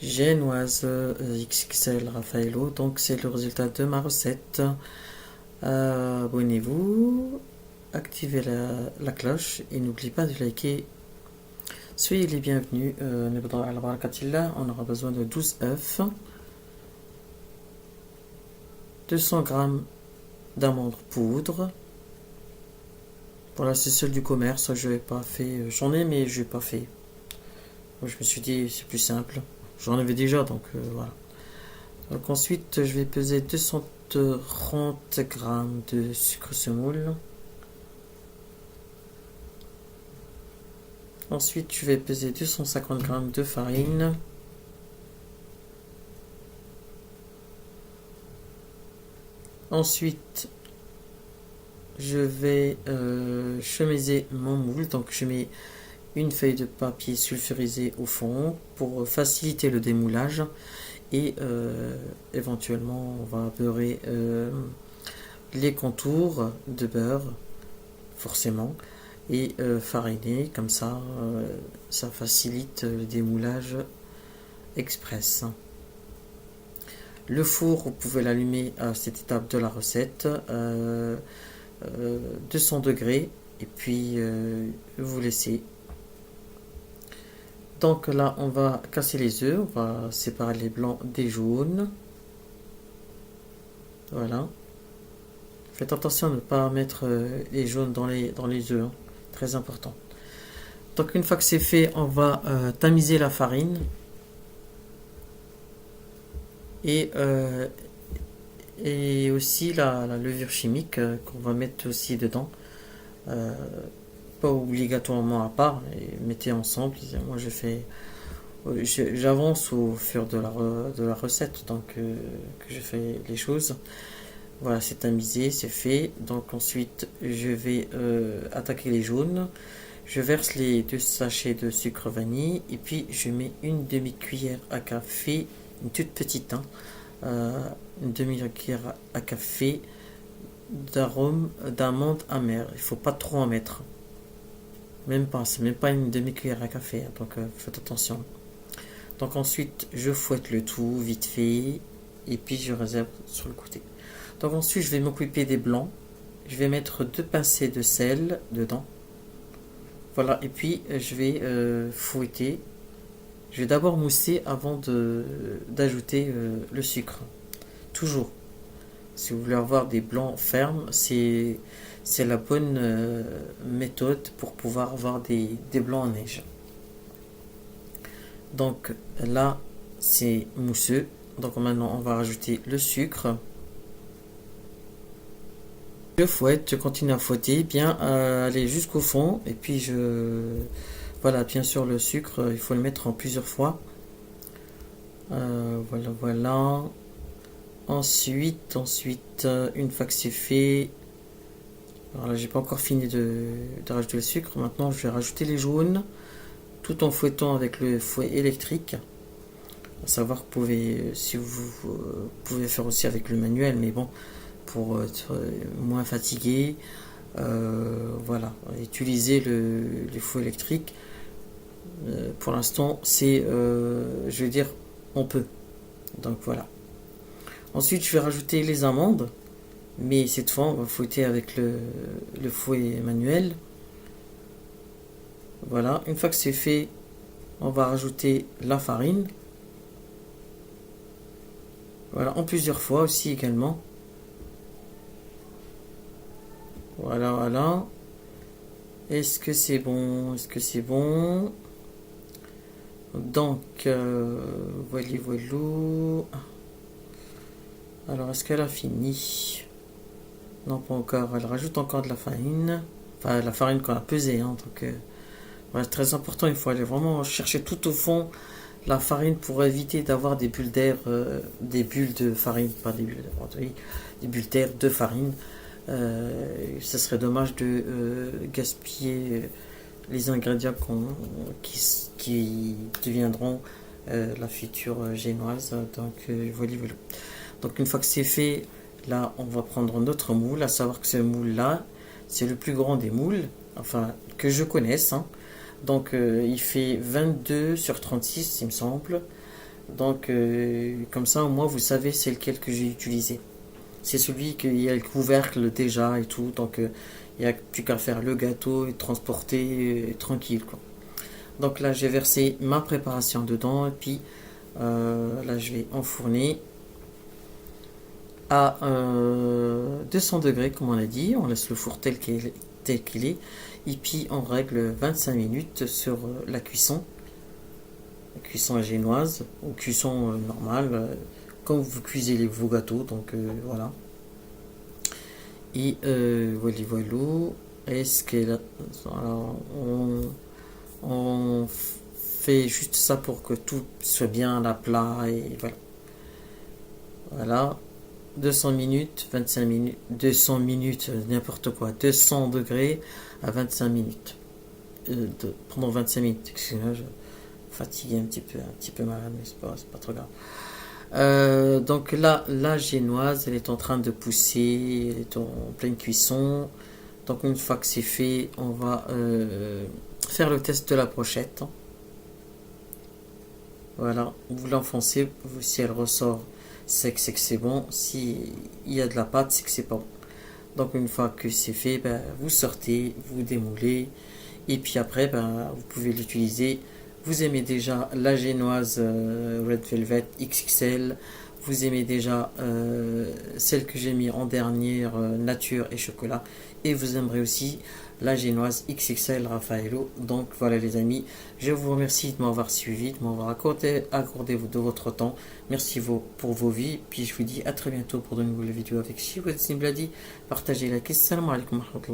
génoise XXL Raffaello. Donc c'est le résultat de ma recette. Abonnez-vous, activez la cloche et n'oubliez pas de liker. Soyez les bienvenus. On aura besoin de 12 œufs, 200 g d'amandes poudre. Voilà, c'est celle du commerce. Je n'ai pas fait. J'en ai, mais je n'ai pas fait. Je me suis dit, c'est plus simple. J'en avais déjà, donc voilà. Donc ensuite, je vais peser 230 g de sucre semoule. Ensuite, je vais peser 250 g de farine. Ensuite, je vais chemiser mon moule. Donc, je mets une feuille de papier sulfurisé au fond pour faciliter le démoulage. Et éventuellement, on va beurrer les contours de beurre, forcément, et fariner. Comme ça, ça facilite le démoulage express. Le four, vous pouvez l'allumer à cette étape de la recette, 200 degrés, et puis vous laissez. Donc là, on va casser les œufs, on va séparer les blancs des jaunes. Voilà. Faites attention de ne pas mettre les jaunes dans les œufs, hein. Très important. Donc une fois que c'est fait, on va tamiser la farine. Et aussi la levure chimique qu'on va mettre aussi dedans. Pas obligatoirement à part, mettez ensemble. Moi j'avance au fur de la recette, donc que je fais les choses. Voilà, c'est tamisé, c'est fait. Donc ensuite je vais attaquer les jaunes. Je verse les 2 sachets de sucre vanille et puis je mets une demi-cuillère à café, une toute petite, hein, une demi-cuillère à café d'arôme d'amande amère. Il faut pas trop en mettre. Même pas, c'est même pas une demi-cuillère à café, hein, donc faites attention. Donc ensuite, je fouette le tout vite fait et puis je réserve sur le côté. Donc ensuite, je vais m'occuper des blancs. Je vais mettre 2 pincées de sel dedans. Voilà, et puis je vais fouetter. Je vais d'abord mousser avant d'ajouter le sucre. Toujours. Si vous voulez avoir des blancs fermes, c'est la bonne méthode pour pouvoir avoir des blancs en neige. Donc là, c'est mousseux. Donc maintenant, on va rajouter le sucre. Je fouette, je continue à fouetter, bien aller jusqu'au fond. Et puis voilà, bien sûr, le sucre, il faut le mettre en plusieurs fois. Voilà. Ensuite, une fois que c'est fait, alors là, j'ai pas encore fini de rajouter le sucre. Maintenant, je vais rajouter les jaunes, tout en fouettant avec le fouet électrique. À savoir, si vous pouvez faire aussi avec le manuel, mais bon, pour être moins fatigué, voilà, utiliser le fouet électrique. Pour l'instant, je veux dire, on peut. Donc voilà. Ensuite, je vais rajouter les amandes, mais cette fois, on va fouetter avec le fouet manuel. Voilà, une fois que c'est fait, on va rajouter la farine. Voilà, en plusieurs fois aussi également. Voilà. Est-ce que c'est bon? Donc, voilà. Alors, est-ce qu'elle a fini? Non, pas encore. Elle rajoute encore de la farine. Enfin, la farine qu'on a pesée, hein. Donc, voilà, très important. Il faut aller vraiment chercher tout au fond la farine pour éviter d'avoir des bulles d'air, des bulles de farine, pas des bulles d'air, oui, des bulles d'air de farine. Ça serait dommage de gaspiller les ingrédients qui deviendront la future génoise. Donc voilà. Donc une fois que c'est fait, là on va prendre notre moule, à savoir que ce moule là c'est le plus grand des moules, enfin que je connaisse, hein. Donc il fait 22 sur 36 il me semble. Donc, comme ça, au moins, vous savez c'est lequel que j'ai utilisé. C'est celui qui a le couvercle déjà et tout. Donc, il n'y a plus qu'à faire le gâteau et transporter tranquille, quoi. Donc là, j'ai versé ma préparation dedans. Et puis, là, je vais enfourner à 200 degrés, comme on a dit. On laisse le four tel qu'il est. Et puis, on règle 25 minutes sur la cuisson. La cuisson génoise ou cuisson normale. Comme vous cuisez vos gâteaux. Donc, voilà. Et voilà, voilà. Est-ce qu'elle alors, on fait juste ça pour que tout soit bien à plat et voilà. Voilà. 200 minutes, 25 minutes, 200 minutes, n'importe quoi. 200 degrés à 25 minutes. Pendant 25 minutes. Excusez-moi, je fatigué un petit peu malade, mais c'est pas trop grave. Donc là, la génoise, elle est en train de pousser, elle est en pleine cuisson. Donc une fois que c'est fait, on va faire le test de la brochette. Voilà, vous l'enfoncez, si elle ressort, c'est que c'est bon. Si il y a de la pâte, c'est que c'est pas bon. Donc une fois que c'est fait, ben, vous sortez, vous démoulez, et puis après, ben, vous pouvez l'utiliser. Vous aimez déjà la génoise Red Velvet XXL. Vous aimez déjà celle que j'ai mis en dernière, nature et chocolat. Et vous aimerez aussi la génoise XXL Raffaello. Donc voilà les amis, je vous remercie de m'avoir suivi, de m'avoir accordé de votre temps. Merci pour vos vies. Puis je vous dis à très bientôt pour de nouvelles vidéos avec Shiwad Simbladi. Partagez, likez. Salam alaikum wa rahmatullah.